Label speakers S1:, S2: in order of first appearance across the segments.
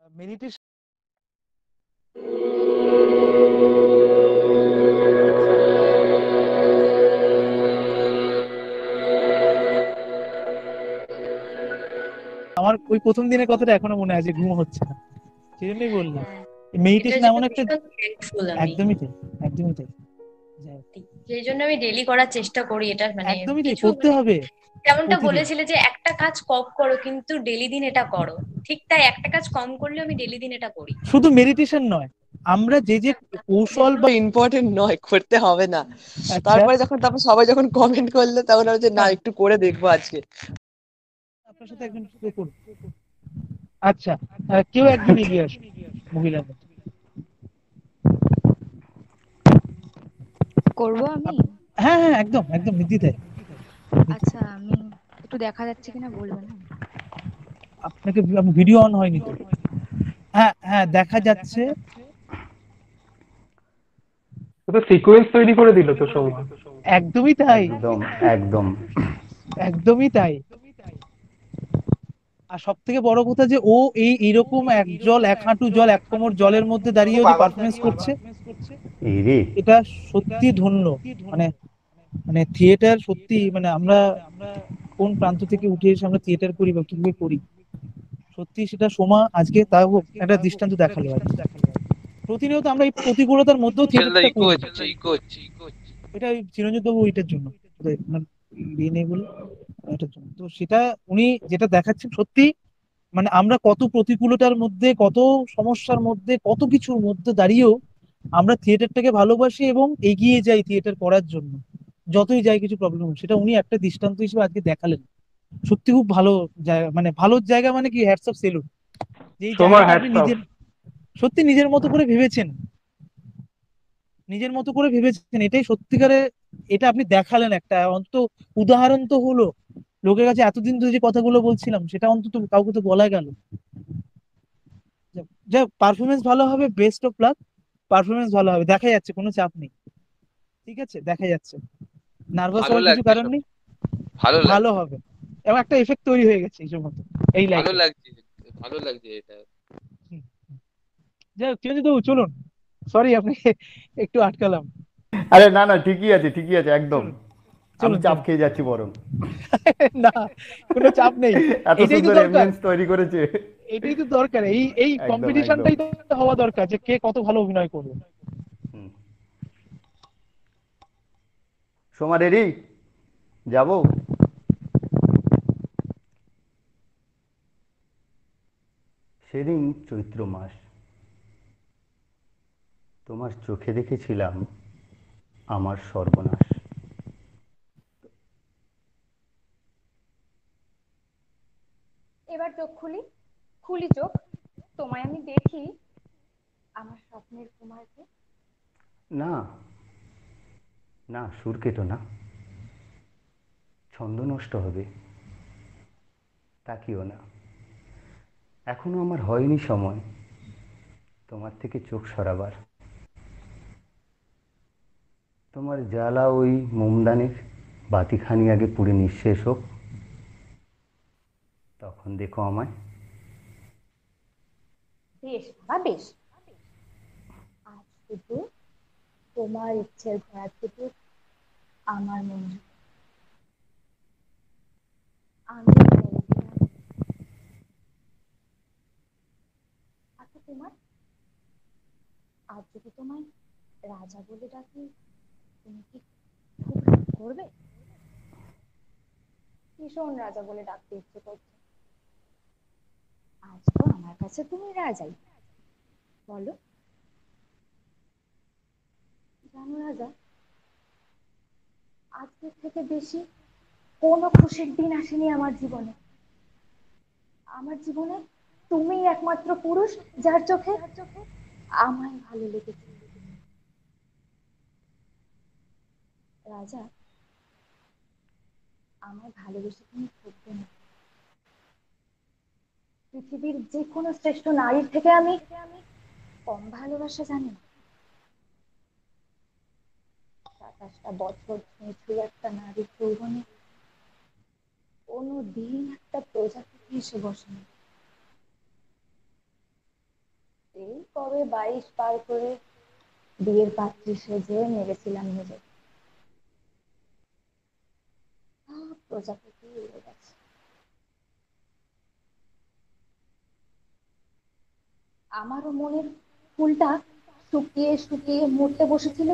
S1: Meditation আমার ওই প্রথম দিনের কথাটা এখনো মনে আছে, ঘুম হচ্ছে না, সেই জন্যই বললাম
S2: হ্যাঁ, এটার
S1: মেডিটেশন
S2: জন্য
S1: এমন একটা।
S2: ভীষণ থ্যাঙ্কফুল আমি।
S1: একদমই তাই, একদমই তাই। যাই হোক,
S2: সেই জন্য আমি ডেলি করার চেষ্টা করি এটা, মানে
S1: একদমই তাই,
S2: কিছু
S1: করতে
S2: মানে
S1: হবে
S2: যেমনটা
S1: প্রতিদিন।
S2: বলেছিলে যে একটা কাজ কম করো কিন্তু ডেলি দিন এটা করো, ঠিক তাই একটা কাজ কম করলে আমি ডেলি দিন এটা করি।
S1: শুধু মেডিটেশন নয়, আমরা যে যে কৌশল বা
S3: ইম্পর্টেন্ট নয়, করতে হবে না।
S1: আচ্ছা,
S3: তারপর সবাই যখন কমেন্ট করলো তখন আমি যে না,
S1: হ্যাঁ,
S3: একটু করে দেখবো আজকে।
S1: আপনার সাথে একজন শুরু করুন। আচ্ছা, কেউ একজন এগিয়ে আসুন, মহিলার মধ্যে।
S4: করব আমি।
S1: হ্যাঁ হ্যাঁ, একদম একদম নির্দ্বিধায়।
S4: আচ্ছা, আমি একটু দেখা যাচ্ছে কিনা বলবেন? হ্যাঁ।
S1: আপনাকে ভিডিও অন হয়নি তো? হ্যাঁ হ্যাঁ, দেখা যাচ্ছে।
S5: ও তো সিকোয়েন্স তৈরি করে দিল তো সৌম্য।
S1: একদমই তাই,
S6: একদম একদম।
S1: একদমই তাই। আর সব থেকে বড় কথা যে ও এইরকম এক হাঁটু জল, এক কোমর জলের মধ্যে দাঁড়িয়েও যে পারফরমেন্স করছে,
S6: এই রে।
S1: এটা সত্যি ধন্য। মানে মানে থিয়েটার সত্যি, মানে আমরা কোন প্রান্ত থেকে উঠে এসে আমরা থিয়েটার করি বা কিভাবে করি, সত্যি সেটা সোমা আজকে তাও একটা দৃষ্টান্ত দেখালো আজকে। প্রতিনিয়ত আমরা এই প্রতিকূলতার মধ্যেও থিয়েটারটা
S7: ইকো
S1: করি।
S7: হচ্ছে, ইকো হচ্ছে।
S1: এটা ওই চিরঞ্জিত বাবু ওইটার জন্য, ওদের ওনার ইয়ে নেই বলে, এটার জন্য তো সেটা উনি যেটা দেখাচ্ছেন সত্যি। মানে আমরা কত প্রতিকূলতার মধ্যে, কত সমস্যার মধ্যে, কত কিছুর মধ্যে দাঁড়িয়েও আমরা থিয়েটারটাকে ভালোবাসি এবং এগিয়ে যাই থিয়েটার করার জন্য, যতই যাই কিছু প্রবলেম হোক। সেটা উনি একটা দৃষ্টান্ত হিসেবে আজকে দেখালেন। সত্যি খুব ভালো জায়গা, মানে ভালো জায়গা, মানে কি হ্যাটস অফ সেলুট, যে এই
S5: সৌম্য
S1: জায়গাটা আপনি
S5: হ্যাটস অফ।
S1: নিজের, সত্যি নিজের মতো করে ভেবেছেন, নিজের মতো করে ভেবেছেন, এটাই সত্যিকারে, এটা আপনি দেখালেন একটা অন্তত উদাহরণ তো হলো। লোকের কাছে এতদিন ধরে যে কথাগুলো বলছিলাম সেটা অন্তত কাউকে তো বলা গেল। যা পারফরমেন্স ভালো হবে, বেস্ট অফ লাক। পারফরমেন্স ভালো হবে, দেখা যাচ্ছে, কোনো চাপ নেই। ঠিক আছে, দেখা যাচ্ছে, নার্ভাস
S7: ভালো
S1: হওয়ার কিছু
S7: লাগছে
S1: কারণ
S7: সব,
S1: নেই।
S7: ভালো
S1: ভালো
S7: লাগছে,
S1: হবে, এবং একটা এফেক্ট তৈরি হয়ে গেছে এই মতো, এই
S7: ভালো
S1: লাইফে।
S7: লাগছে, ভালো লাগছে এটা।
S1: যাই হোক, ঠিক আছে তো, চলুন। সরি আপনাকে একটু আটকালাম।
S6: আরে না না, ঠিকই আছে ঠিকই আছে একদম।
S1: চলুন,
S6: আমি
S1: চলুন,
S6: চাপ
S1: চলুন।
S6: খেয়ে যাচ্ছি বরং।
S1: না, কোনো চাপ নেই।
S6: এত
S1: এটাই তো
S6: সুন্দর
S1: দরকার,
S6: এভিডেন্স তৈরি করেছে।
S1: এটাই তো দরকার, এই এই
S6: একদম একদম।
S1: কম্পিটিশনটাই তো হওয়া দরকার, যে কে কত ভালো অভিনয় করবে।
S6: হুম। সোমা রেডি? যাবো। সেদিন চৈত্র মাস, তোমার চোখে দেখেছিলাম আমার সর্বনাশ।
S4: এবার চোখ খুলি, খুলি চোখ, তোমায় আমি দেখি, আমার স্বপ্নের কুমারকে।
S6: না না, সুর কেটো না, ছন্দ নষ্ট হবে, তাকিও না। এখনো আমার হয়নি সময় তোমার থেকে চোখ সরাবার। তোমার জ্বালা ওই মোমদানির বাতিখানি আগে পুড়ে নিঃশেষ হোক, তখন দেখো আমায়।
S4: বেশ বাবা বেশ, আজ শুধু তোমার ইচ্ছের ঘোরাটুকু আমার মনে, আমি বললাম, আচ্ছা তোমার, আজ যদি তোমায় রাজা বলে ডাকি, তুমি কি খুব রাগ করবে? ভীষণ রাজা বলে ডাকতে ইচ্ছে করছে। আজ তো আমার কাছে তুমি রাজাই, বলো। জানো রাজা, আজকের থেকে বেশি কোনো খুশির দিন আসেনি আমার জীবনে। আমার জীবনে তুমিই একমাত্র পুরুষ যার চোখে আমায় ভালো লেগেছে। রাজা, আমায় ভালোবেসে তুমি ঠকবে না। পৃথিবীর যে কোনো শ্রেষ্ঠ নারীর থেকে আমি কম ভালোবাসা জানি না। 27টা বছর ছুঁয়ে ছুঁয়ে একটা নারীর যৌবনে কোনো দিন একটা প্রজাপতি এসে বসেনি। কবে 22 পার করে বিয়ের পাত্রী সেজে মেরেছিলাম নিজে। প্রজাপতি উড়ে গেছে। আমারও মনের ফুলটা শুকিয়ে শুকিয়ে মরতে বসেছিল।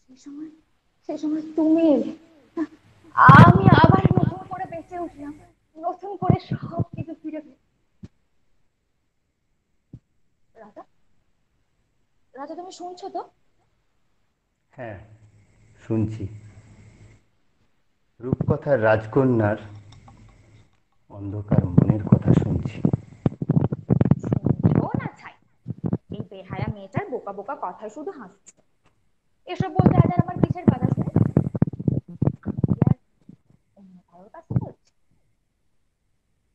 S4: সেই সময় সেই সময় তুমি এলে। আমি আবার নতুন করে বেঁচে উঠলাম, নতুন করে সব কিছু ফিরে পেলাম। রাজা, রাজা তুমি শুনছো তো?
S6: হ্যাঁ, শুনছি। রূপকথার রাজকন্যার অন্ধকার মনের কথা শুনছি।
S4: শুনছো না ছাই? এই বেহায়া মেয়েটার বোকা বোকা কথায় শুধু হাসছো। এসব বলতে আজ আর আমার কিসের বাধা শুনে? অন্য কারোর কাছে বলছি?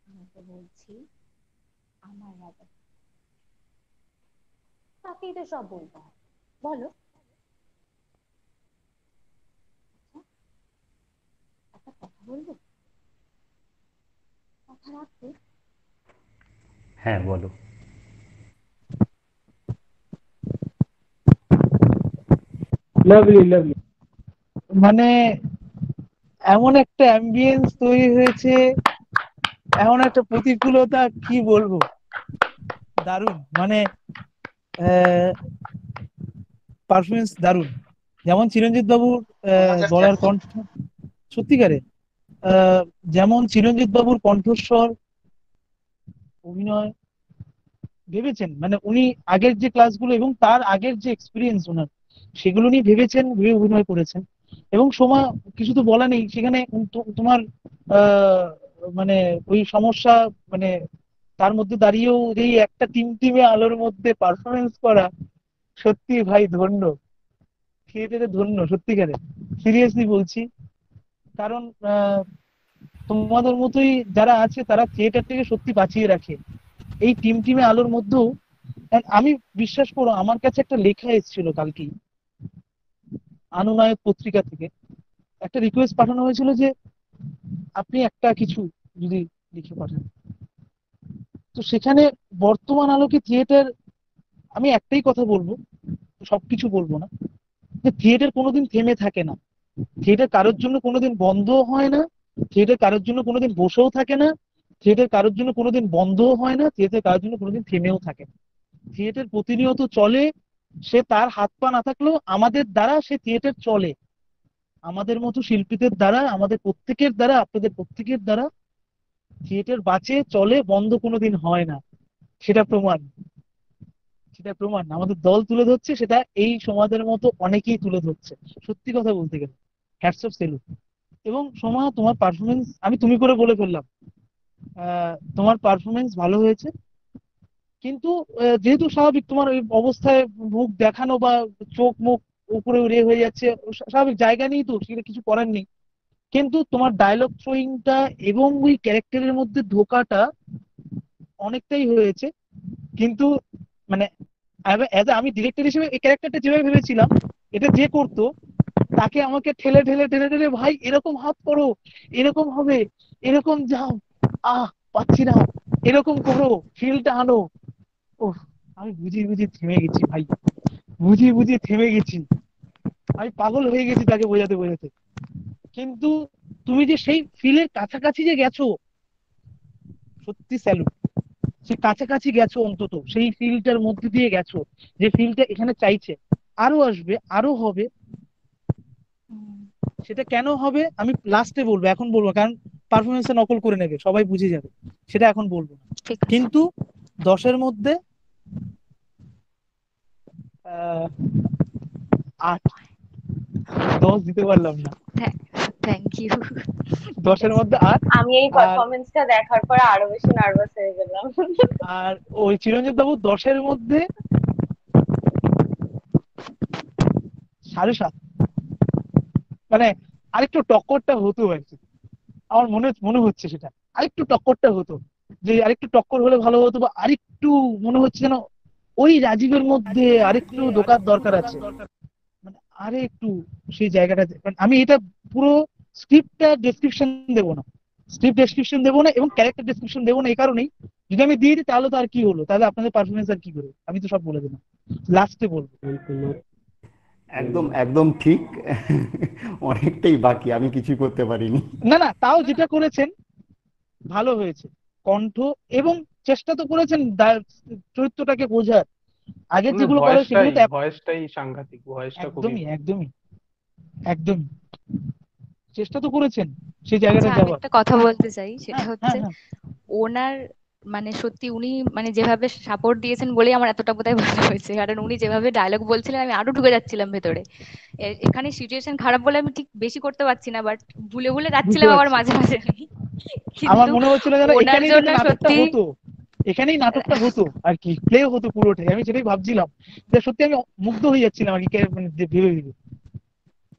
S4: আমি তো বলছি আমার রাজা, তাকেই তো সব বলতে হয়। বলো। একটা কথা বলবো? কথা রাখবে?
S6: হ্যাঁ, বলো।
S5: Lovely lovely.
S1: মানে এমন একটা অ্যাম্বিয়েন্স তৈরি হয়েছে, এমন একটা প্রতিকূলতা, কি বলবো, দারুণ। মানে পারফরমেন্স দারুণ। যেমন চিরঞ্জিত বাবুর গলার কণ্ঠ, সত্যিকারে আহ, যেমন চিরঞ্জিত বাবুর কণ্ঠস্বর, অভিনয়, ভেবেছেন মানে উনি আগের যে ক্লাসগুলো এবং তার আগের যে এক্সপিরিয়েন্স ওনার, সেগুলো নিয়ে ভেবেছেন, ভেবে অভিনয় করেছেন। এবং সোমা, কিছু তো বলা নেই সেখানে। তোমার আহ, মানে ওই সমস্যা, মানে তার মধ্যে দাঁড়িয়েও এই একটা টিমটিমে আলোর মধ্যে পারফরমেন্স করা, সত্যি ভাই ধন্য, থিয়েটারে ধন্য সত্যিকারে, সিরিয়াসলি বলছি। কারণ তোমাদের মতোই যারা আছে তারা থিয়েটারটাকে সত্যি বাঁচিয়ে রাখে এই টিমটিমে আলোর মধ্যেও। আমি, বিশ্বাস করো, আমার কাছে একটা লেখা এসেছিল কালকেই আনুনায়ক পত্রিকা থেকে। একটা রিকোয়েস্ট পাঠানো হয়েছিল যে আপনি একটা কিছু যদি লিখে পাঠান। তো সেখানে বর্তমান আলোকে থিয়েটার, আমি একটাই কথা বলবো, সবকিছু বলবো না, যে থিয়েটার কোনোদিন থেমে থাকে না। থিয়েটার কারোর জন্য কোনোদিন বন্ধও হয় না, থিয়েটার কারোর জন্য কোনোদিন বসেও থাকে না, থিয়েটার কারোর জন্য কোনোদিন বন্ধও হয় না, থিয়েটার কারোর জন্য কোনোদিন থেমেও থাকে না। থিয়েটার প্রতিনিয়ত চলে। সে তার হাত পা না থাকলেও আমাদের দ্বারা সে থিয়েটার চলে, আমাদের মতো শিল্পীদের দ্বারা, আমাদের প্রত্যেকের দ্বারা, আপনাদের প্রত্যেকের দ্বারা থিয়েটার বাঁচে, চলে, বন্ধ কোনোদিন হয় না। সেটা প্রমাণ, সেটা প্রমাণ আমাদের দল তুলে ধরছে, সেটা এই সমাজের মতো অনেকেই তুলে ধরছে। সত্যি কথা বলতে গেলে হ্যাটস অফ সেলুট। এবং সোমা, তোমার পারফরমেন্স, আমি তুমি করে বলে ফেললাম, তোমার পারফরমেন্স ভালো হয়েছে। কিন্তু যেহেতু স্বাভাবিক তোমার ওই অবস্থায় মুখ দেখানো বা চোখ মুখ উপরে উড়ে হয়ে যাচ্ছে, স্বাভাবিক জায়গা নেই, তো সেটা কিছু করার নেই। কিন্তু তোমার ডায়লগ থ্রোয়িংটা এবং ওই ক্যারেক্টারের মধ্যে ঢোকাটা অনেকটাই হয়েছে। কিন্তু মানে আমি ডিরেক্টর হিসেবে এই ক্যারেক্টারটা যেভাবে ভেবেছিলাম, এটা যে করতো, তাকে আমাকে ঠেলে ঠেলে ঠেলে ঠেলে, ভাই এরকম হাত করো, এরকম হবে, এরকম যাও, পাচ্ছি না, এরকম করো, ফিলটা আনো। ও, আমি বুঝিয়ে বুঝিয়ে থেমে গেছি ভাই, বুঝিয়ে বুঝিয়ে থেমে গেছি। আমি পাগল হয়ে গেছি তাকে বোঝাতে বোঝাতে। কিন্তু তুমি যে সেই ফিলের কাছাকাছি যে গেছো, সত্যি স্যালুট। সে কাছাকাছি গেছো, অন্তত সেই ফিলটার মধ্যে দিয়ে গেছো, যে ফিলটা এখানে চাইছে। আরো আসবে, আরো হবে। সেটা কেন হবে আমি লাস্টে বলবো, এখন বলবো না, কারণ পারফরমেন্সে নকল করে নেবে, সবাই বুঝে যাবে। সেটা এখন বলবো না।
S2: ঠিক আছে।
S1: কিন্তু 10-এর মধ্যে 8, 10 দিতে পারলাম না।
S2: Thank you.
S1: 10-এর মধ্যে 8।
S2: আমি এই
S1: আর
S2: পারফরমেন্সটা দেখার পরে আরো বেশি নার্ভাস হয়ে গেলাম।
S1: আর ওই চিরঞ্জিত বাবু 10-এর মধ্যে 7.5। মানে আরেকটু টক্করটা হতো আর কি, আমার মনে মনে হচ্ছে সেটা আরেকটু টক্করটা হতো, যে আরেকটু টক্কর হলে ভালো হতো, বা আরেকটু মনে হচ্ছে যেন ওই রাজীবের মধ্যে আরেকটু ঢোকার দরকার আছে। মানে আরে একটু সেই জায়গাটাতে, মানে আমি এটা পুরো স্ক্রিপ্টটা ডেসক্রিপশন দেবো না, স্ক্রিপ্ট ডেসক্রিপশন দেবো না এবং ক্যারেক্টার ডেসক্রিপশন দেবো না, এই কারণেই যদি আমি দিয়ে দিই তাহলে তো আর কি হলো, তাহলে আপনাদের পারফরমেন্স আর কি করে, আমি তো সব বলে দিলাম, লাস্টে বলবো।
S6: একদম একদম ঠিক। অনেকটাই বাকি, আমি কিছুই করতে পারিনি।
S1: না না, তাও যেটা করেছেন ভালো হয়েছে, কণ্ঠ এবং চেষ্টা তো করেছেন চরিত্রটাকে বোঝার। আগের
S5: আপনার
S1: যেগুলো করে সেগুলো
S5: ভয়েসটাই
S1: তো
S5: ভয়েসটাই সাংঘাতিক, ভয়েসটা খুবই
S1: একদমই
S5: ভালো।
S1: একদমই একদমই চেষ্টা তো করেছেন সেই
S8: আচ্ছা,
S1: জায়গাটা
S8: আমি
S1: যাওয়ার।
S8: একটা কথা বলতে চাই, সেটা
S1: হ্যাঁ হ্যাঁ
S8: হচ্ছে
S1: হ্যাঁ।
S8: ওনার মানে সত্যি উনি মানে যেভাবে সাপোর্ট দিয়েছেন বলেই আমার এতটা বোধহয় ভালো হয়েছে, কারণ উনি যেভাবে ডায়লগ বলছিলেন আমি আরো ঢুকে যাচ্ছিলাম ভেতরে। এখানে সিচুয়েশন খারাপ বলে আমি ঠিক বেশি করতে পারছি না, বাট ভুলে ভুলে
S1: বুঝতে
S8: যাচ্ছিলাম আবার
S1: পারছি,
S8: মাঝে মাঝে আমি।
S1: আমার
S8: কিন্তু
S1: মনে হচ্ছিল যেন
S8: ওনার
S1: এখানেই
S8: জন্য
S1: যেন নাটকটা
S8: সত্যি
S1: হতো, এখানেই নাটকটা হতো আর কি, প্লে হতো পুরোটাই। আমি সেটাই ভাবছিলাম যে সত্যি আমি মুগ্ধ হয়ে যাচ্ছিলাম আর কি, মানে ভেবে ভেবে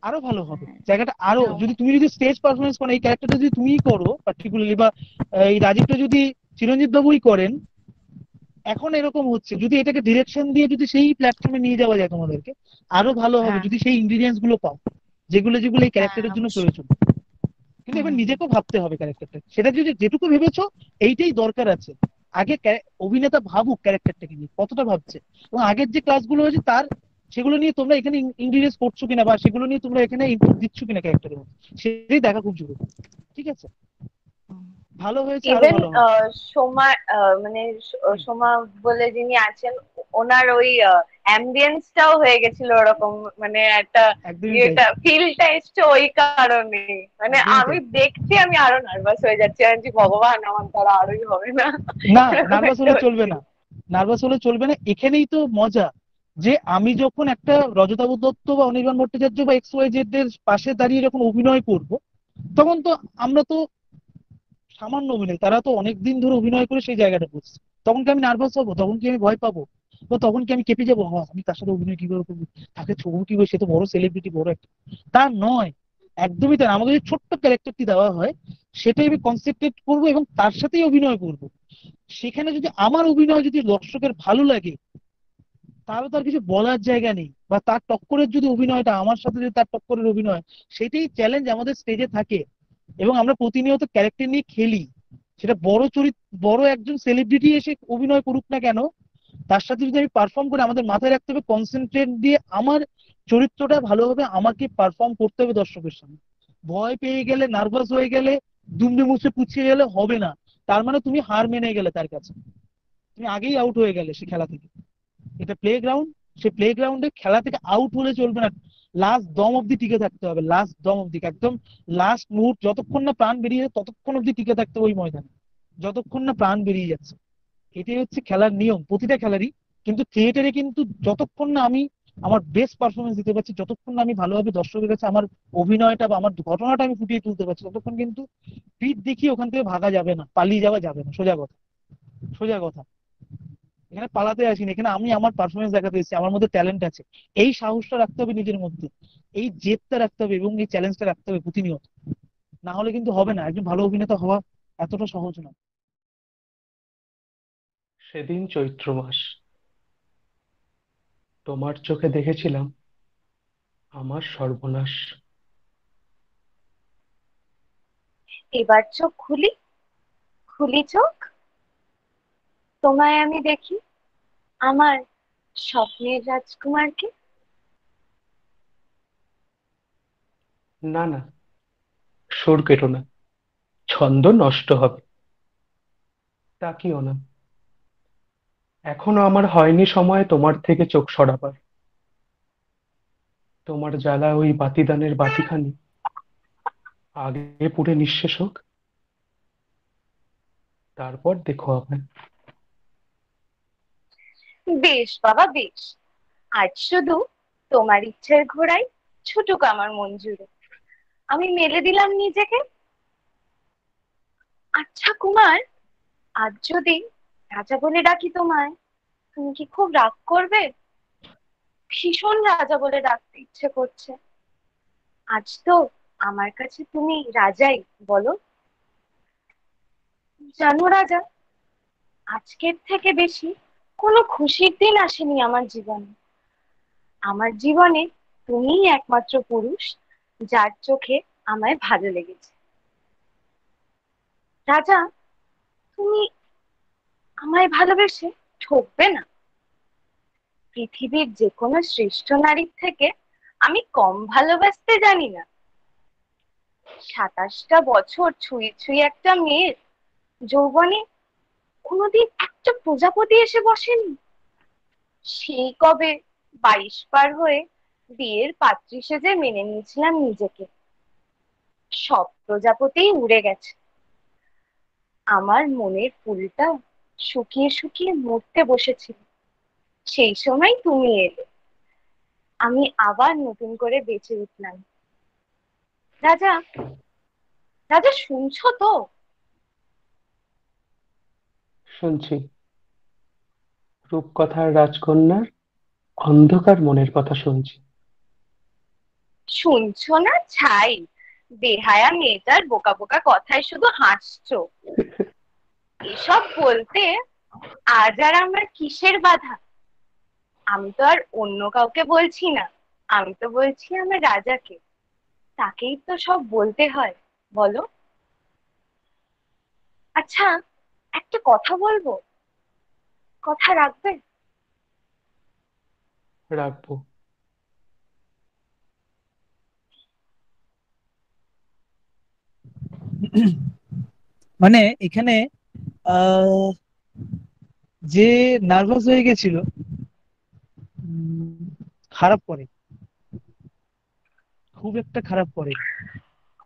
S1: আরো ভালো হবে
S8: হ্যাঁ,
S1: জায়গাটা আরো।
S8: না,
S1: তুমি যদি স্টেজ পারফরমেন্স করেন, এই ক্যারেক্টারটা যদি তুমিই করো পার্টিকুলারলি, বা এই রাজীবটা যদি চিরঞ্জিত বাবুই করেন, এখন এরকম হচ্ছে, যদি এটাকে ডিরেকশন দিয়ে যদি সেই প্ল্যাটফর্মে নিয়ে যাওয়া যায় তোমাদেরকে, আরো ভালো হবে
S8: হ্যাঁ
S1: যদি সেই ইনগ্রিডিয়েন্টস গুলো পাও যেগুলো যেগুলো এই
S8: হ্যাঁ
S1: ক্যারেক্টারের জন্য
S8: অবশ্যই।
S1: প্রয়োজন। কিন্তু
S8: হুম
S1: এবার
S8: হুম
S1: নিজেকেও ভাবতে হবে ক্যারেক্টারটা, সেটা যদি যেটুকু ভেবেছো এইটাই দরকার আছে। আগে অভিনেতা ভাবুক ক্যারেক্টারটাকে নিয়ে কতটা ভাবছে, এবং আগের যে ক্লাসগুলো হয়েছে তার সেগুলো নিয়ে তোমরা এখানে ইনগ্রিডিয়েন্টস করছো কিনা, বা সেগুলো নিয়ে তোমরা এখানে ইনপুট দিচ্ছ কিনা ক্যারেক্টারের মধ্যে, সেটাই দেখা খুব জরুরি। ঠিক আছে,
S8: হুম।
S1: ভালো হয়েছে, আরো
S9: ইভেন
S1: ভালো হবে।
S9: সোমা মানে সোমা বলে যিনি আছেন, ওনার ওই অ্যাম্বিয়েন্সটাও হয়ে গেছিল ওরকম, মানে একটা
S1: একদমই তাই,
S9: ইয়েটা ফিলটা এসছে ওই কারণে। মানে
S1: একদমই
S9: আমি
S1: তাই।
S9: দেখছি আমি আরো নার্ভাস হয়ে যাচ্ছি, আমি বলছি, ভগবান আমার দ্বারা আরোই হবে না,
S1: না,
S9: এরকম
S1: নার্ভাস
S9: একটা
S1: হলে চলবে
S9: হচ্ছিল।
S1: না, নার্ভাস হলে চলবে না। এখানেই তো মজা, যে আমি যখন একটা রজতাভ দত্ত বা অনির্বাণ ভট্টাচার্য বা এক্স ওয়াই জেড এর পাশে দাঁড়িয়ে যখন অভিনয় করব, তখন তো আমরা তো সামান্য অভিনয়, তারা তো অনেকদিন ধরে অভিনয় করে সেই জায়গাটা করছে। তখন কি আমি নার্ভাস হবো? তখন কি আমি ভয় পাবো? বা তখন কি আমি কেঁপে যাবো, হ্যাঁ আমি তার সাথে অভিনয় কি করে করবো, তাকে ছবি কি করে, সে তো বড় সেলিব্রিটি, বড় একটা। তা নয়, একদমই তাই না। আমাকে যে ছোট্ট ক্যারেক্টারটি দেওয়া হয় সেটাই আমি কনসেন্ট্রেট করবো এবং তার সাথেই অভিনয় করবো। সেখানে যদি আমার অভিনয় যদি দর্শকের ভালো লাগে, তাহলে তার কিছু বলার জায়গা নেই। বা তার টক্করের যদি অভিনয়টা আমার সাথে যদি তার টক্করের অভিনয়, সেটাই চ্যালেঞ্জ আমাদের স্টেজে থাকে। এবং আমরা প্রতিনিয়ত ক্যারেক্টার নিয়ে খেলি, সেটা বড় একজন সেলিব্রিটি এসে অভিনয় করুক না কেন, তার সাথে যদি আমি পারফর্ম করে, আমাদের মাথায় রাখতে হবে কনসেন্ট্রেট দিয়ে আমার চরিত্রটা ভালোভাবে আমাকে পারফর্ম করতে হবে দর্শকের সামনে। ভয় পেয়ে গেলে, নার্ভাস হয়ে গেলে, দুমড়ে মুচড়ে পুচিয়ে গেলে হবে না, তার মানে তুমি হার মেনে গেলে তার কাছে, তুমি আগেই আউট হয়ে গেলে সে খেলা থেকে। এটা প্লে গ্রাউন্ড, সে প্লে গ্রাউন্ডে খেলা থেকে আউট হলে চলবে না, লাস্ট দম অব্দি টিকে থাকতে হবে, লাস্ট দম অব্দি, একদম লাস্ট মুহূর্ত, যতক্ষণ না প্রাণ বেরিয়ে যায় ততক্ষণ অব্দি টিকে থাকতে হবে ওই ময়দানে, যতক্ষণ না প্রাণ বেরিয়ে যাচ্ছে। এটাই হচ্ছে খেলার নিয়ম প্রতিটা খেলারই। কিন্তু থিয়েটারে কিন্তু যতক্ষণ না আমি আমার বেস্ট পারফরমেন্স দিতে পারছি, যতক্ষণ না আমি ভালোভাবে দর্শকের কাছে আমার অভিনয়টা বা আমার ঘটনাটা আমি ফুটিয়ে তুলতে পারছি, ততক্ষণ কিন্তু পিঠ দেখিয়ে ওখান থেকে ভাগা যাবে না, পালিয়ে যাওয়া যাবে না। সোজা কথা, সোজা কথা। এখানে পালাতে আসিনি, এখানে আমি আমার পারফরমেন্স দেখাতে এসেছি, আমার মধ্যে ট্যালেন্ট আছে। এই সাহসটা রাখতে হবে নিজের মধ্যে, এই জেদটা রাখতে হবে এবং এই চ্যালেঞ্জটা রাখতে হবে প্রতিনিয়ত। না হলে কিন্তু হবে না, একজন ভালো অভিনেতা হওয়া এতটা সহজ না।
S5: সেদিন চৈত্র মাস, তোমার চোখে দেখেছিলাম আমার সর্বনাশ।
S9: এবার চোখ খুলি, খুলি চোখ, তোমায় আমি দেখি, আমার স্বপ্নের রাজকুমারকে।
S5: না না, সুর কেটো না, ছন্দ নষ্ট হবে। তাকিও না, এখনো আমার হয়নি সময় তোমার থেকে চোখ সরাবার। তোমার জ্বালা ওই বাতিদানের বাতিখানি আগে পুড়ে নিঃশেষ হোক, তারপর দেখো আমায়।
S9: বেশ বাবা বেশ, আজ শুধু তোমার ইচ্ছের ঘোড়ায় ছুটুক আমার মন জুড়ে, আমি মেলে দিলাম নিজেকে। আচ্ছা কুমার, আজ যদি রাজা বলে ডাকি তোমায়, তুমি কি খুব রাগ করবে? ভীষণ রাজা বলে ডাকতে ইচ্ছে করছে। আজ তো আমার কাছে তুমি রাজাই, বলো। জানো রাজা, আজকের থেকে বেশি কোনো খুশির দিন আসেনি আমার জীবনে। আমার জীবনে তুমিই একমাত্র পুরুষ যার চোখে আমায় ভালো লেগেছে। রাজা, তুমি আমায় ভালোবেসে ঠকবে না। পৃথিবীর যে কোনো শ্রেষ্ঠ নারীর থেকে আমি কম ভালোবাসতে জানি না। 27টা বছর ছুঁই ছুঁই একটা মেয়ের যৌবনে কোনোদিন একটা প্রজাপতি এসে বসেনি। সেই কবে 22 পার হয়ে বিয়ের পাত্রী সেজে মেনে নিয়েছিলাম নিজেকে। সব প্রজাপতিই উড়ে গেছে। আমার মনের ফুলটা শুকিয়ে শুকিয়ে মরতে বসেছিল। সেই সময় তুমি এলে, আমি আবার নতুন করে বেঁচে উঠলাম। রাজা, রাজা শুনছো তো?
S5: শুনছি। রূপকথার রাজকন্যার অন্ধকার মনের কথা শুনছি।
S9: শুনছো না ছাই, বেহায়া মেয়েটার বোকা বোকা কথায় শুধু হাসছো। এসব বলতে আজ আর আমার কিসের বাধা? আমি তো আর অন্য কাউকে বলছি না, আমি তো বলছি আমার রাজাকে। তাকেই তো সব বলতে হয়, বলো? আচ্ছা, একটা কথা বলবো, কথা রাখবে?
S5: রাখবো।
S1: মানে এখানে আহ যে নার্ভাস হয়ে গেছিল, খারাপ করে, খুব একটা খারাপ করে।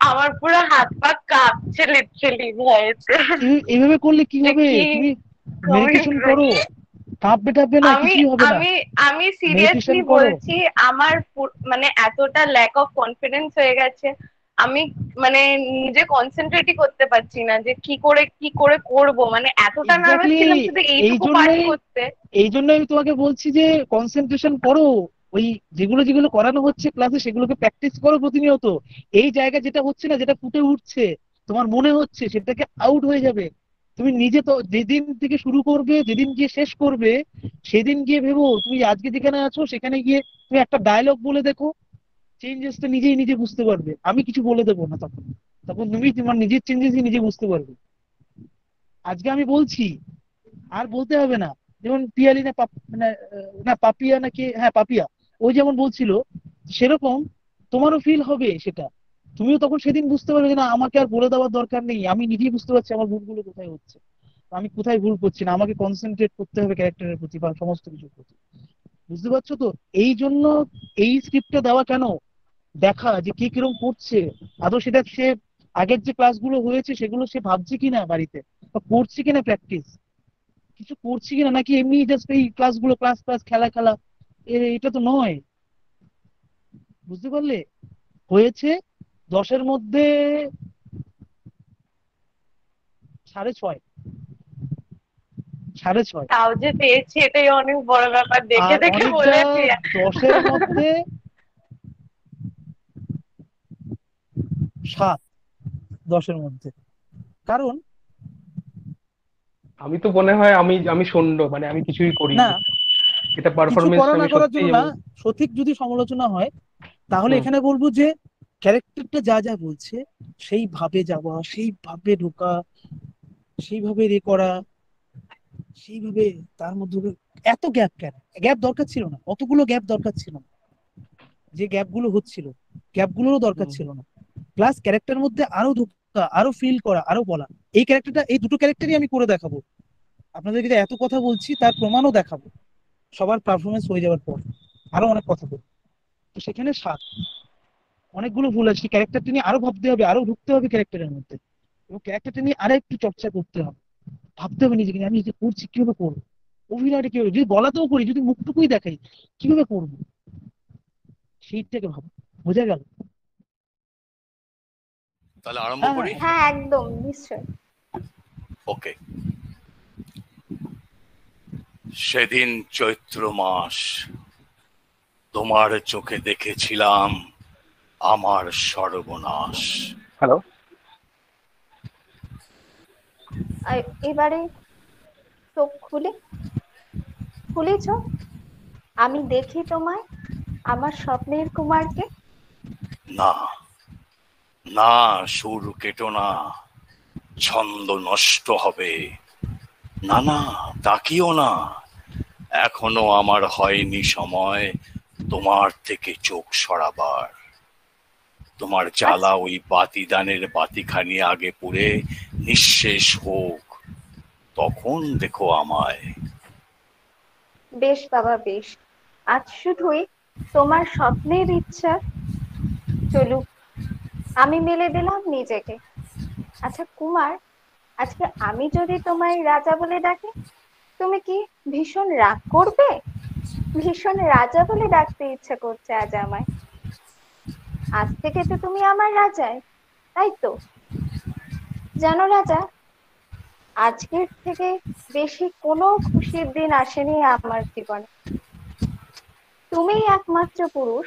S9: আমার পুরো হাত পা কাঁপছে লিটারেলি ভয়েতে।
S1: এইভাবে করলে কি
S9: যে
S1: হবে?
S9: কি
S1: তুমি
S9: comment
S1: মেডিটেশন করো, কাঁপবে টাপবে না,
S9: আমি
S1: কিছুই হবে না।
S9: আমি আমি
S1: মেডিটেশন
S9: সিরিয়াসলি
S1: করো।
S9: বলছি, আমার মানে এতটা ল্যাক অফ কনফিডেন্স হয়ে গেছে, আমি মানে নিজে কনসেন্ট্রেটই করতে পারছি না যে কি করে করব। মানে এতটা নার্ভাস
S1: এক্স্যাক্টলি,
S9: ছিলাম শুধু
S1: এই
S9: এইটুকু পাঠ
S1: জন্যই
S9: করতে।
S1: এই জন্য আমি তোমাকে বলছি যে কনসেন্ট্রেশন করো। ওই যেগুলো যেগুলো করানো হচ্ছে ক্লাসে সেগুলোকে প্র্যাকটিস করো প্রতিনিয়ত। এই জায়গা যেটা হচ্ছে না, যেটা ফুটে উঠছে, তোমার মনে হচ্ছে সেটাকে আউট হয়ে যাবে। তুমি নিজে তো যেদিন থেকে শুরু করবে, যেদিন গিয়ে শেষ করবে, সেদিন গিয়ে ভেবো তুমি আজকে যেখানে আছো সেখানে গিয়ে তুমি একটা ডায়লগ বলে দেখো, চেঞ্জেসটা নিজেই নিজে বুঝতে পারবে। আমি কিছু বলে দেবো না, তখন তখন তুমি তোমার নিজের চেঞ্জেসই নিজে বুঝতে পারবে। আজকে আমি বলছি, আর বলতে হবে না। যেমন পিয়ালি না মানে না পাপিয়া নাকি, হ্যাঁ পাপিয়া, ওই যেমন বলছিল, সেরকম তোমারও ফিল হবে সেটা। তুমিও তখন সেদিন বুঝতে পারবে যে না, আমাকে আর বলে দেওয়ার দরকার নেই, আমি নিজেই বুঝতে পারছি আমার ভুলগুলো কোথায় হচ্ছে, আমি কোথায় ভুল করছি না, আমাকে কনসেন্ট্রেট করতে হবে ক্যারেক্টারের প্রতি বা সমস্ত কিছুর প্রতি। বুঝতে পারছো তো? এই জন্য এই স্ক্রিপ্টটা দেওয়া কেন, দেখা যে কে কিরম করছে, আদৌ সেটা সে আগের যে ক্লাসগুলো হয়েছে সেগুলো সে ভাবছে কিনা বাড়িতে, বা করছে কিনা প্র্যাকটিস, কিছু করছি কিনা, নাকি এমনি জাস্ট এই ক্লাসগুলো ক্লাস ক্লাস খেলা খেলা। এটা তো নয়। বুঝতে পারলে? হয়েছে 10-এর মধ্যে 6.5, 6.5।
S9: তাও যে পেয়েছি এটাই অনেক বড় ব্যাপার, দেখে
S1: আর
S9: দেখে
S1: অনেকটা
S9: বলেছি।
S1: 10-এর মধ্যে 7, 10-এর মধ্যে। কারণ
S5: আমি তো মনে হয় আমি আমি শূন্য, মানে আমি কিছুই
S1: না,
S5: করিনি। এটা
S1: কিছু
S5: পারফরমেন্স
S1: করা না
S5: আমি
S1: করার
S5: সত্যি
S1: জন্য না,
S5: যেমন।
S1: সঠিক যদি সমালোচনা হয় তাহলে
S5: হুম।
S1: এখানে বলবো যে ক্যারেক্টারটা যা যা বলছে সেইভাবে যাওয়া, সেইভাবে ঢোকা, সেইভাবে করা, সেইভাবে তার মধ্যে এত গ্যাপ কেন? গ্যাপ দরকার ছিল না, অতগুলো গ্যাপ দরকার ছিল না। যে গ্যাপগুলো হচ্ছিল, গ্যাপগুলোরও দরকার
S5: হুম।
S1: ছিল না। প্লাস ক্যারেক্টারের মধ্যে আরো ঢোকা, আরো ফিল করা, আরো বলা। এই ক্যারেক্টারটা, এই দুটো ক্যারেক্টারই আমি করে দেখাবো আপনাদেরকে। যে এত কথা বলছি তার প্রমাণও দেখাবো সবার পারফরমেন্স হয়ে যাওয়ার পর। আরো অনেক কথা বলবো। তো সেখানে অনেকগুলো ভুল আছে। ক্যারেক্টারটা নিয়ে আরো ভাবতে হবে, আরো ঢুকতে হবে ক্যারেক্টারের মধ্যে, এবং ক্যারেক্টারটা নিয়ে আরো একটু চর্চা করতে হবে। ভাবতে হবে নিজেকে নিয়ে, আমি যে করছি কিভাবে করবো, অভিনয়টা কিভাবে, যদি বলাতেও করি, যদি মুখটুকুই দেখাই, কিভাবে করবো, সেইটাকে ভাবো। বোঝা গেল?
S10: তাহলে আরম্ভ
S1: হ্যাঁ
S10: করি।
S4: হ্যাঁ একদম নিশ্চয়।
S10: ওকে। সেদিন চৈত্র মাস, তোমার চোখে দেখেছিলাম আমার সর্বনাশ।
S5: হ্যালো।
S4: এবারে চোখ খুলেছ, আমি দেখি তোমায়, আমার স্বপ্নের কুমারকে।
S10: না না, সুর কেটো না, ছন্দ নষ্ট হবে। না না, তাকিও না, এখনো আমার হয়নি সময় তোমার থেকে চোখ সরাবার। তোমার জ্বালা ওই বাতিদানের বাতিখানি আগে পুড়ে নিঃশেষ হোক, তখন দেখো আমায়।
S9: বেশ বাবা বেশ, আজ শুধুই তোমার স্বপ্নের ইচ্ছা চলুক, আমি মেলে দিলাম নিজেকে। আচ্ছা কুমার, আজকে আমি যদি তোমায় রাজা বলে ডাকি, তুমি কি ভীষণ রাগ করবে? ভীষণ রাজা বলে ডাকতে ইচ্ছা করছে আজ আমায়। আজ থেকে তো তুমি আমার রাজাই, তাই তো? জানো রাজা, আজকের থেকে বেশি কোনো খুশির দিন আসেনি আমার জীবনে। তুমিই একমাত্র পুরুষ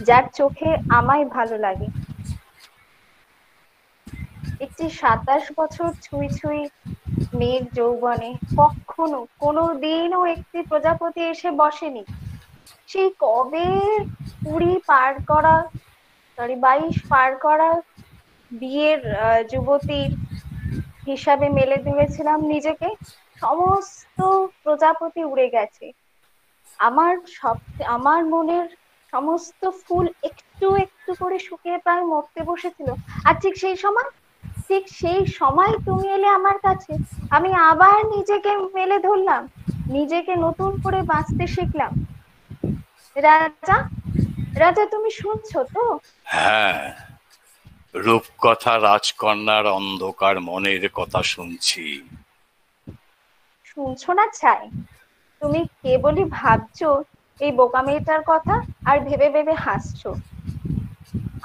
S9: যার চোখে আমায় ভালো লাগে। একটি 27 বছর ছুঁই ছুঁই মেয়ের যৌবনে কখনো কোনো দিনও একটি প্রজাপতি এসে বসেনি। সেই কবে 20 পার করা, 22 পার করা বিয়ের যুবতীর হিসাবে মেলে দিয়েছিলাম নিজেকে, সমস্ত প্রজাপতি উড়ে গেছে। আমার মনের সমস্ত ফুল একটু একটু করে শুকিয়ে প্রায় মরতে বসেছিল। আর ঠিক সেই সময় তুমি এলে আমার কাছে, আমি আবার নিজেকে মেলে ধরলাম, নিজেকে নতুন করে বাঁচতে শিখলাম। রাজা, রাজা তুমি শুনছো তো?
S10: হ্যাঁ, রূপকথা রাজকন্যার অন্ধকার মনের কথা শুনছি।
S9: শুনছো না ছাই, তুমি কেবলই ভাবছো এই বোকা মেয়েটার কথা আর ভেবে ভেবে হাসছো।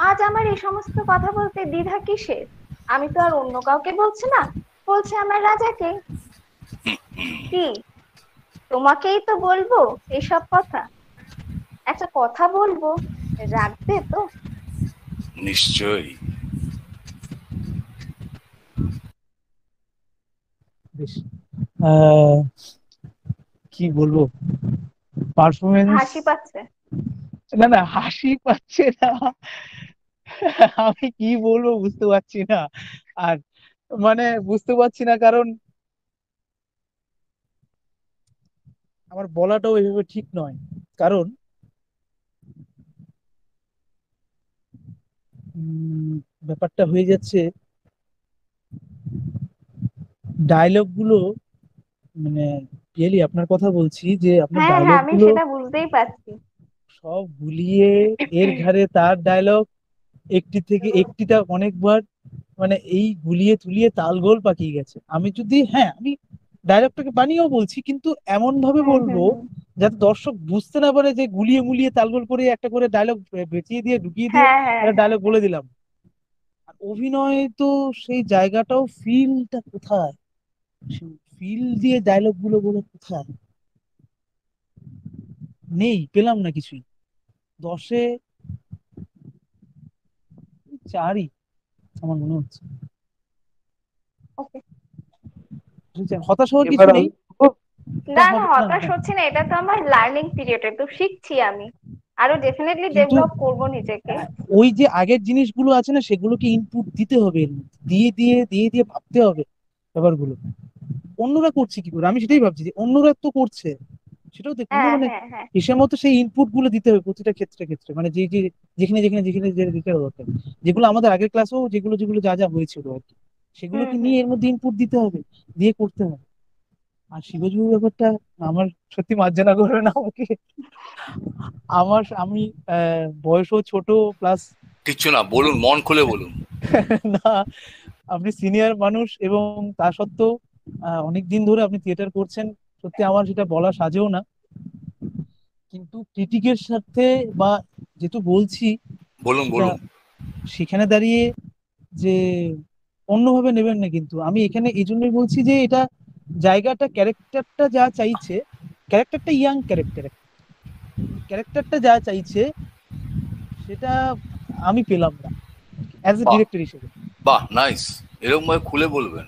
S9: আজ আমার এই সমস্ত কথা বলতে দ্বিধা কিসের? আমি তো আর অন্য কাউকে বলছি না, বলছি আমার রাজাকে। কি তোমাকেই তো বলবো এইসব কথা? একটা কথা বলবো, রাখবে তো?
S10: নিশ্চয়ই।
S1: বেশ, কি বলবো, পারফরমেন্স।
S9: হাসি পাচ্ছে?
S1: না না, হাসি পাচ্ছে না, আমি কি বলবো বুঝতে পারছি না। আর মানে বুঝতে পারছি না, কারণ আমার বলাটাও এভাবে ঠিক নয়। কারণ ব্যাপারটা হয়ে যাচ্ছে, ডায়লগ গুলো, মানে রিয়েলি আপনার কথা বলছি, যে আপনার
S9: হ্যাঁ হ্যাঁ,
S1: ডায়লগ
S9: আমি
S1: গুলো
S9: সেটা বুঝতেই পারছি।
S1: সব গুলিয়ে এর ঘাড়ে তার ডায়লগ, একটি থেকে একটিটা অনেকবার, মানে এই গুলিয়ে তুলিয়ে তালগোল পাকিয়ে গেছে। আমি যদি, হ্যাঁ আমি ডায়লগটাকে বানিয়েও বলছি, কিন্তু এমন ভাবে বলবো যাতে দর্শক বুঝতে না পারে যে গুলিয়ে মুলিয়ে তালগোল করে একটা করে ডায়লগ বেঁচিয়ে দিয়ে ঢুকিয়ে দিয়ে
S9: হ্যাঁ হ্যাঁ
S1: একটা
S9: হ্যাঁ
S1: ডায়লগ বলে দিলাম। আর অভিনয় তো সেই জায়গাটাও, ফিলটা কোথায়, ফিল দিয়ে ডায়লগ গুলো বলে কোথায়, নেই, পেলাম না কিছুই। 10-এ 4ই আমার মনে হচ্ছে।
S9: ওকে।
S1: বুঝছেন, হতাশ হওয়ার কিছু
S5: এবার
S1: নেই।
S5: আমি বলবো?
S9: না
S1: এটা
S9: না,
S1: হবে না,
S9: হতাশ হচ্ছে না, এটা তো আমার লার্নিং পিরিয়ড, তো শিখছি আমি, আরো ডেফিনেটলি
S1: কিন্তু
S9: ডেভেলপ করব নিজেকে।
S1: ওই যে আগের জিনিসগুলো আছে না, সেগুলোকে ইনপুট দিতে হবে এর মধ্যে, দিয়ে দিয়ে দিয়ে দিয়ে ভাবতে হবে ব্যাপারগুলো। অন্যরা করছে কি করে, আমি সেটাই ভাবছি যে অন্যরা তো করছে, সেটাও দেখুন না,
S9: হ্যাঁ
S1: মানে
S9: হ্যাঁ হ্যাঁ।
S1: হিসেব মতো সেই ইনপুট গুলো দিতে হবে প্রতিটা ক্ষেত্রে ক্ষেত্রে, মানে যে যে যেখানে যেখানে যেখানে যে দিতে দরকার, যেগুলো আমাদের আগের ক্লাসেও যেগুলো যেগুলো যা যা হয়েছিল আর কি, সেগুলোকে নিয়ে এর মধ্যে ইনপুট দিতে হবে, দিয়ে করতে হবে। আর শিবজুর ব্যাপারটা আমার সত্যি মার্জনা করবে না আমাকে। আমি বয়সও ছোট, প্লাস
S10: কিচ্ছু না, বলুন, মন খুলে বলুন।
S1: না, আপনি সিনিয়র মানুষ, এবং তা সত্ত্বেও অনেকদিন ধরে আপনি থিয়েটার করছেন, সত্যি আমার সেটা বলা সাজেও না। কিন্তু ক্রিটিকের সাথে, বা যেহেতু বলছি,
S10: বলুন
S1: সেটা
S10: বলুন।
S1: সেখানে দাঁড়িয়ে যে অন্যভাবে নেবেন না। কিন্তু আমি এখানে এই জন্যই বলছি যে এটা জায়গাটা, ক্যারেক্টারটা যা চাইছে, ক্যারেক্টারটা ইয়াং ক্যারেক্টারটা যা চাইছে সেটা আমি পেলাম না অ্যাজ এ
S10: বাহ
S1: ডিরেক্টর হিসেবে।
S10: বাহ, নাইস, এরকম ভাবে খুলে বলবেন।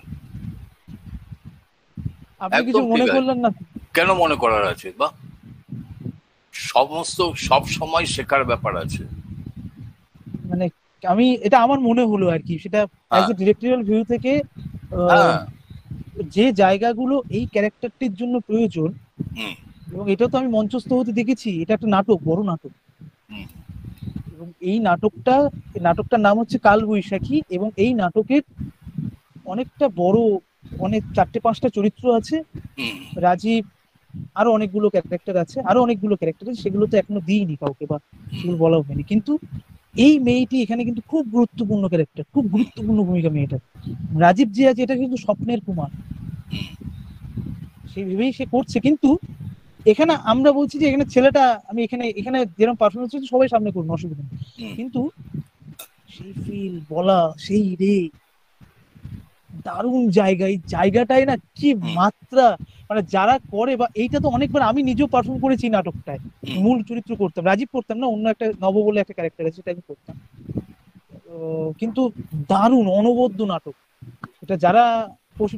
S1: আপনি কিছু
S10: একদম
S1: মনে
S10: ঠিক আছে,
S1: করলেন না?
S10: কেন মনে করার আছে? বাহ, সমস্ত সব সময় শেখার ব্যাপার আছে।
S1: মানে আমি, এটা আমার মনে হলো আর কি, সেটা অ্যাজ
S10: হ্যাঁ
S1: এ ডিরেক্টরিয়াল ভিউ থেকে
S10: হ্যাঁ,
S1: যে জায়গাগুলো এই ক্যারেক্টারটির জন্য প্রয়োজন,
S10: হুম
S1: এবং এটা তো আমি মঞ্চস্থ হতে দেখেছি, এটা একটা নাটক, বড় নাটক,
S10: হুম
S1: এবং এই নাটকটার নাম হচ্ছে কালবৈশাখী, এবং এই নাটকের অনেকটা বড়, অনেক 4-5টা চরিত্র আছে।
S10: হুম
S1: রাজীব, আরো অনেকগুলো ক্যারেক্টার আছে, সেগুলো তো এখনো দিইনি কাউকে, বা সেগুলো বলা হয়নি, কিন্তু এই মেয়েটি এখানে কিন্তু খুব গুরুত্বপূর্ণ ক্যারেক্টার, খুব গুরুত্বপূর্ণ ভূমিকা মেয়েটা। রাজীব যে আছে এটা কিন্তু স্বপ্নের কুমার, সেই ভেবেই সে করছে, কিন্তু এখানে আমরা বলছি যে এখানে ছেলেটা, আমি এখানে এখানে যেরকম পারফরমেন্স হচ্ছে সবাই সামনে করুন, অসুবিধা নেই, কিন্তু সেই ফিল বলা, সেই রে দারুণ জায়গায়, জায়গাটাই না কি মাত্রা, মানে যারা করে, বা এইটা তো অনেকবার আমি নিজেও পারফর্ম করেছি নাটকটায়, মূল চরিত্র করতাম, রাজীব করতাম না, অন্য একটা নব বলে একটা ক্যারেক্টার আছে, সেটা আমি করতাম। কিন্তু দারুণ অনবদ্য নাটক এটা, যারা পশু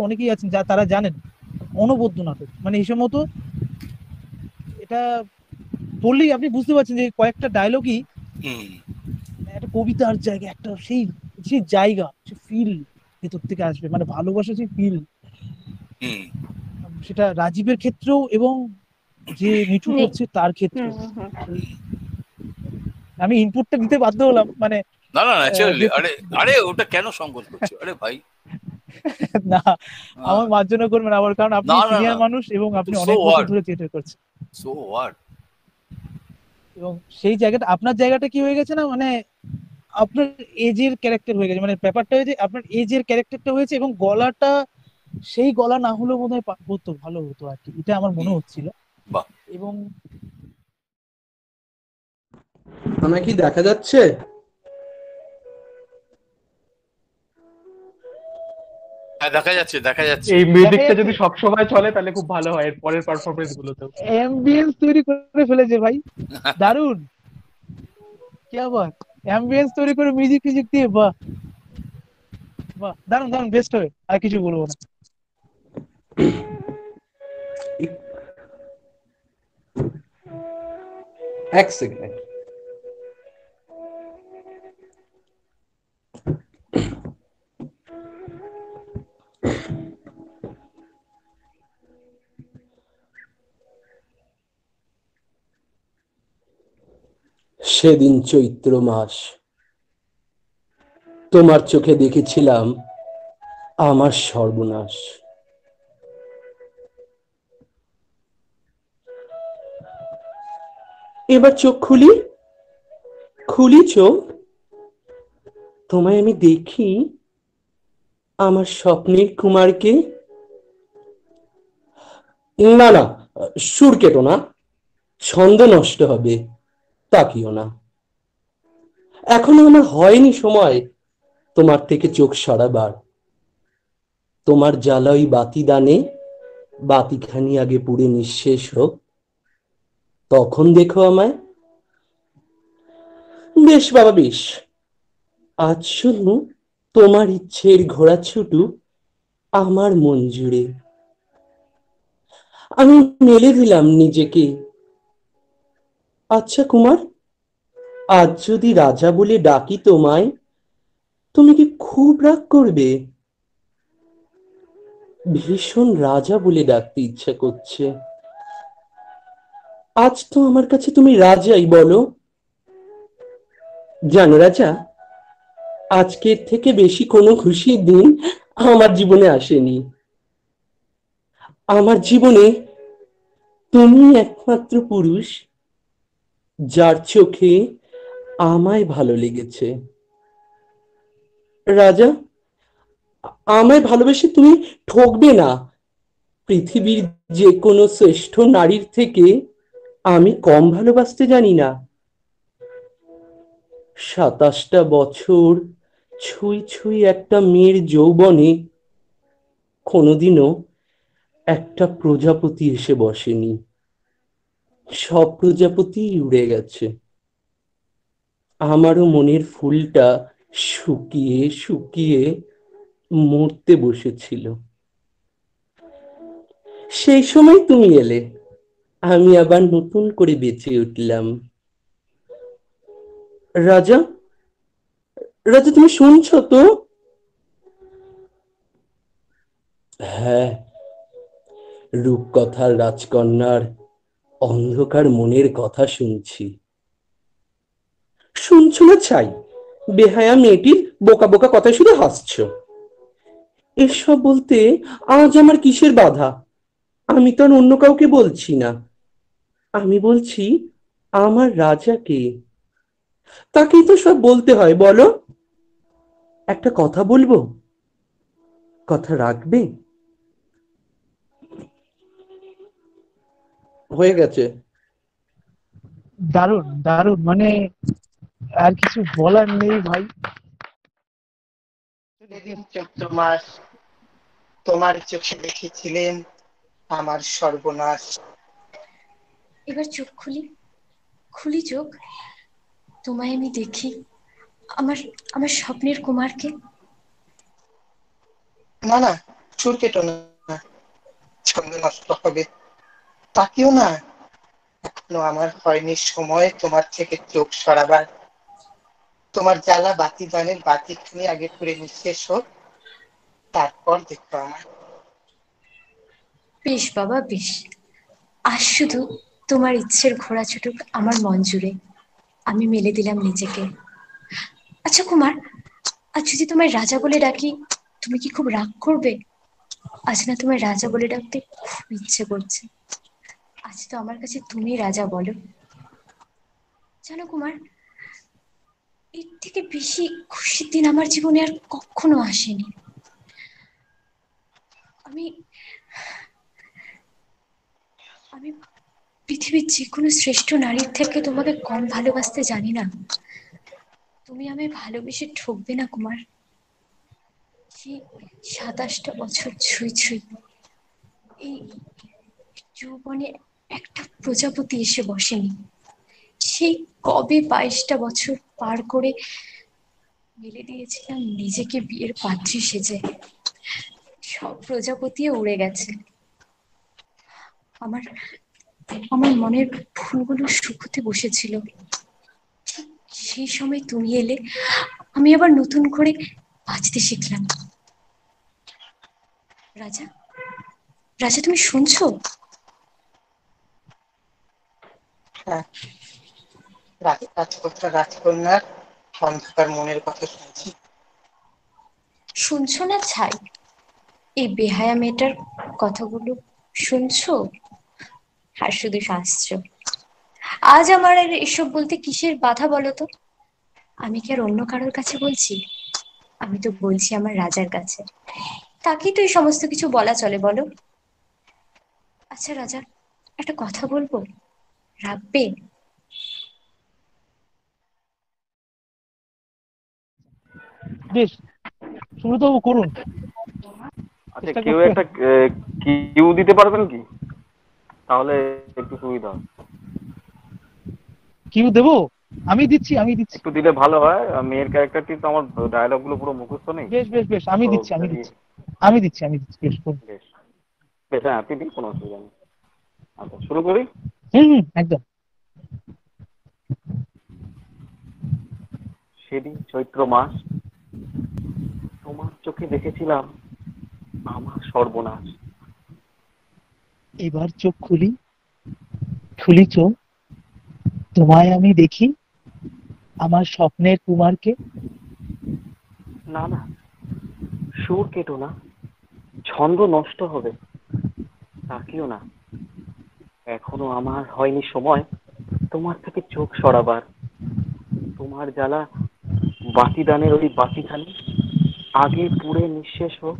S1: অনেকেই আছেন যা তারা জানেন, অনবদ্য নাটক, মানে হিসেব মতো এটা বললেই আপনি বুঝতে পারছেন যে কয়েকটা ডায়লগই একটা কবিতার জায়গা, একটা সেই যে জায়গা, সে ফিল ভেতর থেকে আসবে, মানে ভালোবাসা, যে ফিল, সেটা রাজীবের ক্ষেত্রেও এবং যে মিঠু করছে তার ক্ষেত্রে। আমি ইনপুটটা দিতে বাধ্য হলাম, মানে
S10: না না ন্যাচারালি, আরে আরে ওটা কেন সংকোচ করছো, আরে ভাই
S1: না, আমার মার্জনা করবেন আবার, কারণ আপনি
S10: না না
S1: সিনিয়র
S10: না,
S1: মানুষ এবং আপনি
S10: So
S1: অনেক বছর
S10: what?
S1: ধরে থিয়েটার করছেন,
S10: সো হোয়াট,
S1: এবং সেই জায়গাটা, আপনার জায়গাটা কি হয়ে গেছে না, মানে আপনার এজের ক্যারেক্টার হয়ে গেছে, মানে ব্যাপারটা হয়েছে আপনার এজের ক্যারেক্টারটা হয়েছে, এবং গলাটা সেই গলা না হলেও বোধ হয় হতো, ভালো হতো আর কি, এটা আমার মনে হচ্ছিল।
S10: বাহ,
S1: এবং
S11: আমায় কি দেখা যাচ্ছে?
S10: হ্যাঁ দেখা যাচ্ছে দেখা যাচ্ছে।
S5: এই মিউজিকটা যদি সবসময় চলে তাহলে খুব ভালো হয় এর পরের পারফরমেন্স গুলোতেও।
S1: অ্যাম্বিয়েন্স তৈরি করে ফেলেছে ভাই, দারুন, কি আবার অ্যাম্বিয়েন্স তৈরি করে মিউজিক ফিউজিক দিয়ে, বাহ বাহ, দারুন দারুন, বেস্ট হবে, আর কিছু বলবো না।
S11: এক সেকেন্ড। সেদিন চৈত্র মাস, তোমার চোখে দেখেছিলাম আমার সর্বনাশ। এবার চোখ খুলি, খুলি চোখ, তোমায় আমি দেখি আমার স্বপ্নের কুমারকে। না না, সুর কেটো না, ছন্দ নষ্ট হবে, তাকিও না। এখনো আমার হয়নি সময় তোমার থেকে চোখ সরাবার। তোমার জ্বালাই বাতি দানে বাতিখানি আগে পুড়ে নিঃশেষ হোক, তখন দেখো আমায়। বেশ বাবা বেশ, আজ শুধু তোমার ইচ্ছের ঘোড়া ছুটু আমার মন জুড়ে। আমি মেলে দিলাম নিজেকে। আচ্ছা কুমার, আজ যদি রাজা বলে ডাকি তোমায়, তুমি কি খুব রাগ করবে? ভীষণ রাজা বলে ডাকতে ইচ্ছা করছে। আজ তো আমার কাছে তুমি রাজাই, বলো। জানো রাজা, আজকের থেকে বেশি কোনো খুশির দিন আমার জীবনে আসেনি। আমার জীবনে তুমি একমাত্র পুরুষ যার চোখে আমায় ভালো লেগেছে। রাজা, আমায় ভালোবেসে তুমি ঠকবে না। পৃথিবীর যে কোনো শ্রেষ্ঠ নারীর থেকে আমি কম ভালোবাসতে জানি না। 27টা বছর ছুঁই ছুঁই একটা মেয়ের যৌবনে কোনোদিনও একটা প্রজাপতি এসে বসেনি। সব প্রজাপতি উড়ে গেছে। আমারও মনের ফুলটা শুকিয়ে শুকিয়ে মরতে বসেছিল। সেই সময় তুমি এলে, আমি আবার নতুন করে বেঁচে উঠলাম। রাজা, রাজা তুমি শুনছো তো? হ্যাঁ, রূপকথার রাজকন্যার অন্ধকার মনের কথা শুনছি। শুনছো না ছাই? বেহায়া মেয়েটির বোকা বোকা কথা শুধু হাসছো। এসব বলতে আজ আমার কিসের বাধা? আমি তো আর অন্য কাউকে বলছি না। আমি বলছি আমার রাজাকে। তাকেই তো সব বলতে হয়, বলো। একটা কথা বলবো, কথা রাখবে? হয়ে গেছে।
S1: দারুণ দারুণ, মানে আর কিছু বলার নেই ভাই।
S12: সেদিন চৈত্র মাস তোমার চোখে দেখেছিলেন আমার সর্বনাশ।
S2: এবার চোখ খুলি, খুলি চোখ, তোমায় আমি দেখি, আমার আমার স্বপ্নের কুমারকে।
S12: না না, সুর কেটো না, ছন্দ নষ্ট হবে। তাকেও না, এখনো আমার হয়নি সময় তোমার থেকে চোখ সরাবার। তোমার জ্বালা বাতি দানের বাতিখানি আগে পুরে নিঃশেষ হোক, তারপর দেখো আমার।
S2: বেশ বাবা বেশ, আজ শুধু তোমার ইচ্ছের ঘোড়া ছুটুক আমার মন জুড়ে, আমি মেলে দিলাম নিজেকে। আচ্ছা কুমার, আজ যদি তোমায় রাজা বলে ডাকি, তুমি কি খুব রাগ করবে? আজ না তোমায় রাজা বলে ডাকতে খুব ইচ্ছে করছে। আজ তো আমার কাছে তুমি রাজা বলো। জানো কুমার, এর থেকে বেশি খুশির দিন আমার জীবনে আর কখনো আসেনি। আমি আমি পৃথিবীর যে কোনো শ্রেষ্ঠ নারীর থেকে তোমাকে কম ভালোবাসতে জানি না। তুমি আমায় ভালোবেসে ঠকবে না কুমার। সেই 27টা বছর ছুঁই ছুঁই এই যৌবনে একটা প্রজাপতি এসে বসেনি। সেই কবে 22টা বছর পার করে মেলে দিয়েছিলাম নিজেকে বিয়ের পাত্রী সেজে, সব প্রজাপতিও উড়ে গেছে। আমার আমার মনের ফুলগুলো শুকোতে বসেছিল, ঠিক সেই সময় তুমি এলে, আমি আবার নতুন করে বাঁচতে শিখলাম। রাজা, রাজা তুমি শুনছো?
S12: হ্যাঁ, রাজকন্যার অন্ধকার মনের কথা শুনছি।
S2: শুনছো না ছাই, এই বেহায়া মেয়েটার কথাগুলো শুনছো আর শুধু হাসছো? আজ আমার আর এসব বলতে কিসের বাধা বলো তো? আমি কি আর অন্য কারোর কাছে বলছি? আমি তো বলছি আমার রাজার কাছে। তাকেই তো এই সমস্ত কিছু বলা চলে, বলো? আচ্ছা রাজা, একটা কথা বলবো, রাখবে?
S1: বেশ, শুরু তো করুন।
S13: আচ্ছা,
S1: চেষ্টা
S13: কেউ
S1: করতে
S13: একটা কিউ দিতে পারবেন কি? তাহলে একটু সুবিধা হয়।
S1: কিউ দেবো? আমি দিচ্ছি, আমি দিচ্ছি।
S13: একটু দিলে ভালো হয়। মেয়ের ক্যারেক্টারটি তো আমার ডায়লগ গুলো পুরো মুখস্থ নেই।
S1: বেশ বেশ বেশ, আমি
S13: তো
S1: দিচ্ছি, আমি
S13: যদি
S1: দিচ্ছি, আমি দিচ্ছি, আমি দিচ্ছি। বেশ করুন।
S13: বেশ বেশ, হ্যাঁ আপনি দিন, কোনো অসুবিধা নেই। আচ্ছা, শুরু করি।
S1: হুম হুম, একদম।
S13: সেদিন চৈত্র মাস তোমার চোখে দেখেছিলাম আমার সর্বনাশ।
S1: এবার চোখ খুলি, খুলি চোখ, তোমায় আমি দেখি, আমার স্বপ্নের কুমারকে।
S13: না না, সুর কেটো না, ছন্দ নষ্ট হবে। তাকিও না, এখনো আমার হয়নি সময় তোমার থেকে চোখ সরাবার। তোমার জ্বালা বাতিদানের ওই বাতিখানি আগে পুড়ে নিঃশেষ হোক,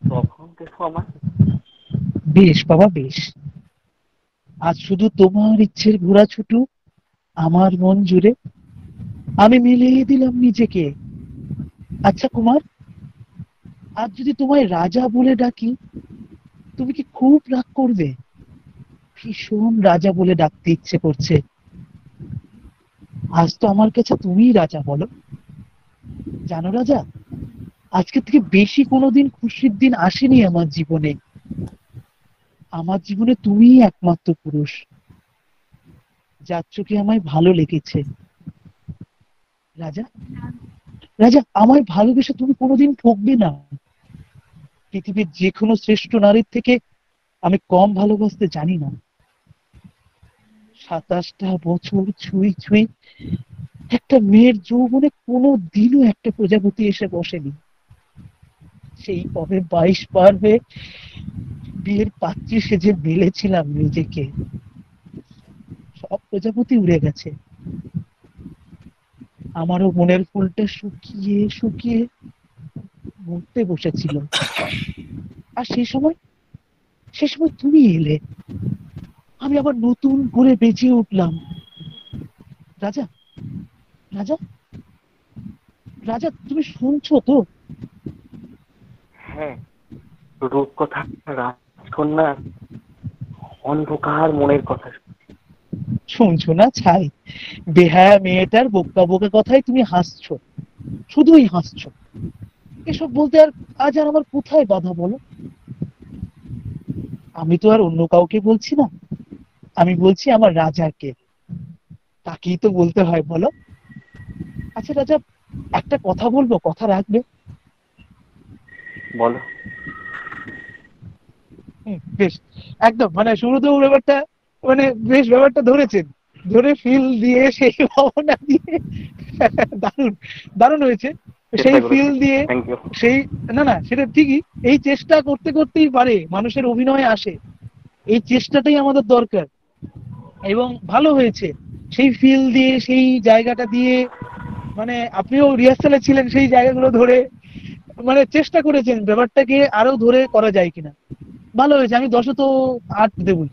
S13: তখন দেখো আমার।
S1: বেশ বাবা বেশ, আজ শুধু তোমার ইচ্ছের ঘোড়া ছুটুক আমার মন জুড়ে, আমি মিলিয়ে দিলাম নিজেকে। আচ্ছা কুমার, আজ যদি তোমায় রাজা বলে ডাকি, তুমি কি খুব রাগ করবে? ভীষণ রাজা বলে ডাকতে ইচ্ছে করছে। আজ তো আমার কাছে তুমিই রাজা, বলো। জানো রাজা, আজকে থেকে বেশি কোনোদিন খুশির দিন আসেনি আমার জীবনে। আমার জীবনে তুমিই একমাত্র পুরুষ, যার চোখে আমায় ভালো লেগেছে। রাজা, রাজা আমায় ভালোবেসে তুমি কোনোদিন ঠকবে না। পৃথিবীর যে কোনো শ্রেষ্ঠ নারীর থেকে আমি কম ভালোবাসতে জানি না। 27টা বছর ছুঁই ছুঁই একটা মেয়ের যৌবনে কোনো দিনও একটা প্রজাপতি এসে বসেনি। সেই কবে 22 পার হয়ে বিয়ের পাত্রী সেজে মেলেছিলাম নিজেকে, সব প্রজাপতি উড়ে গেছে। আমারও মনের ফুলটা শুকিয়ে শুকিয়ে মরতে বসেছিল। আর সেই সময় তুমি এলে, আমি আবার নতুন করে বেঁচে উঠলাম। রাজা, রাজা, রাজা, তুমি শুনছো তো?
S13: হ্যাঁ, রূপকথা রাজকন্যার অন্ধকার মনের কথা
S1: শুনছো না ছাই? বেহায়া মেয়েটার বোকা বোকা কথায় তুমি হাসছো, শুধুই হাসছো। এসব বলতে আজ আর আমার কোথায় বাধা বলো? আমি তো আর অন্য কাউকে বলছি না, আমি বলছি আমার রাজাকে। তাকেই তো বলতে হয় বলো। আচ্ছা রাজা, একটা কথা বলবো, কথা রাখবে?
S13: বলো।
S1: বেশ, একদম মানে শুরুতেও ব্যাপারটা মানে বেশ ব্যাপারটা ধরেছেন, ধরে ফিল দিয়ে সেই ভাবনা দিয়ে দারুণ দারুণ হয়েছে। সেই ফিল দিয়ে সেই না না সেটা ঠিকই, এই চেষ্টা করতে করতেই পারে মানুষের অভিনয় আসে, এই চেষ্টাটাই আমাদের দরকার। এবং ভালো হয়েছে সেই ফিল দিয়ে সেই জায়গাটা দিয়ে, মানে আপনিও রিহার্সালে ছিলেন, সেই জায়গাগুলো ধরে মানে চেষ্টা করেছেন ব্যাপারটাকে আরো ধরে করা যায় কিনা। ভালো হয়েছে, আমি 10 তো 8 দেবই।